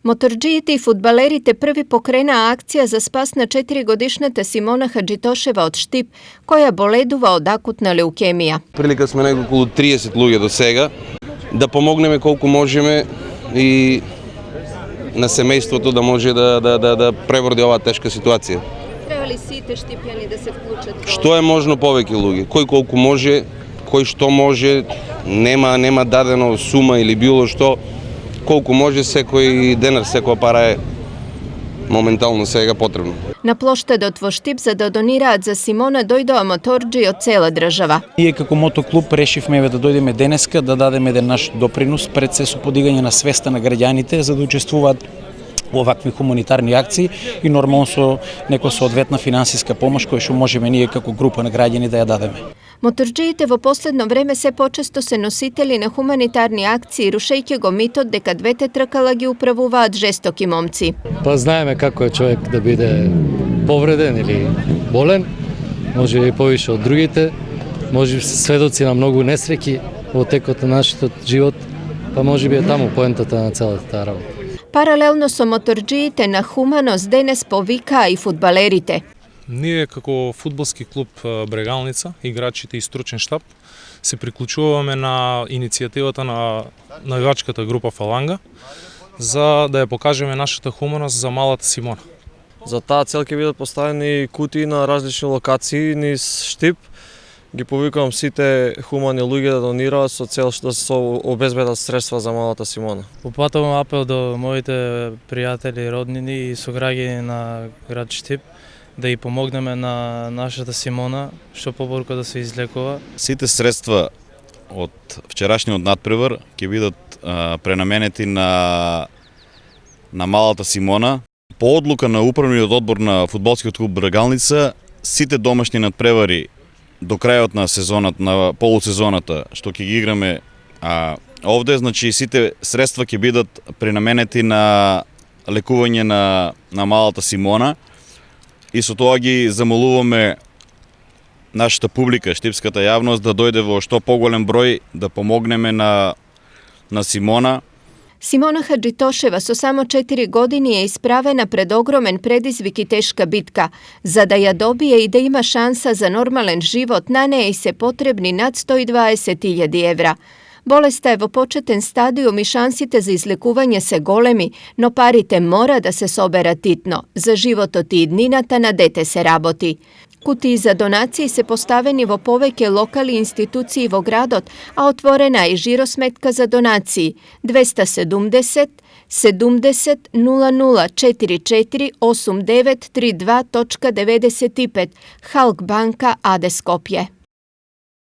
Motorđijite i fudbalerite prvi pokrena akcija za spas na 4-годишната Симона Хаджитошева од Штип, која боледува од акутна леукемија. Прилика сме неколку околу 30 луѓе до сега да помогнеме колку можеме и на семејството да може да преброди оваа тешка ситуација. Треба ли сите штипјани да се вклучат? Што е можно повеќе луѓе, кој колку може, кој што може, нема дадено сума или било што, колку може секој денар, секоја пара е моментално сега потребно. На плоштадот во Штип за да донираат за Симона дојдоа моторџи од цела држава. Ние како мотоклуб решивме да дојдеме денеска да дадеме еден наш допринос пред се со подигање на свеста на граѓаните за да учествуваат во овакви хуманитарни акции и нормално со некоја соодветна финансиска помош која што можеме ние како група на граѓани да ја дадеме. Моторџиите во последно време се почесто се носители на хуманитарни акции, рушејќи го митот дека двете тркала ги управуваат жестоки момци. Па знаеме како е човек да биде повреден или болен, може и повише од другите, може би сведоци на многу несреќи во текот на нашиот живот, па може би е таму поентата на целата таа работа. Паралелно со моторџиите на хуманост денес повикаа и фудбалерите. Ние како фудбалски клуб Брегалница, играчите и стручен штаб, се приклучуваме на иницијативата на навивачката група Фаланга за да ја покажеме нашата хуманост за малата Симона. За таа цел ќе бидат поставени кутии на различни локации низ Штип. Ги повикувам сите хумани луѓе да донираат со цел да се обезбедат средства за малата Симона. Упатувам апел до моите пријатели, роднини и сограѓани на град Штип да и помогнеме на нашата Симона, што поборко да се излекува. Сите средства од вчерашниот надпревар ќе бидат пренаменети на малата Симона. По одлука на управниот одбор на фудбалскиот клуб Брегалница, сите домашни надпревари до крајот на сезоната, на полусезоната, што ќе ги играме овде, значи сите средства ќе бидат пренаменети на лекување на малата Симона. И со тоа ги замолуваме нашата публика, штипската јавност, да дојде во што поголем број да помогнеме на Симона. Симона Хаджитошева со само 4 години е исправена пред огромен предизвик и тешка битка. За да ја добие и да има шанса за нормален живот, на неја и се потребни над 120.000 евра. Болеста е во почетен стадиум и шансите за излекување се големи, но парите мора да се соберат титно. За животот и иднината на дете се работи. Кутии за донации се поставени во повеќе локали институции во градот, а отворена е жиросметка за донации 270 70 00 44 8932.95 Халк банка АД Скопје.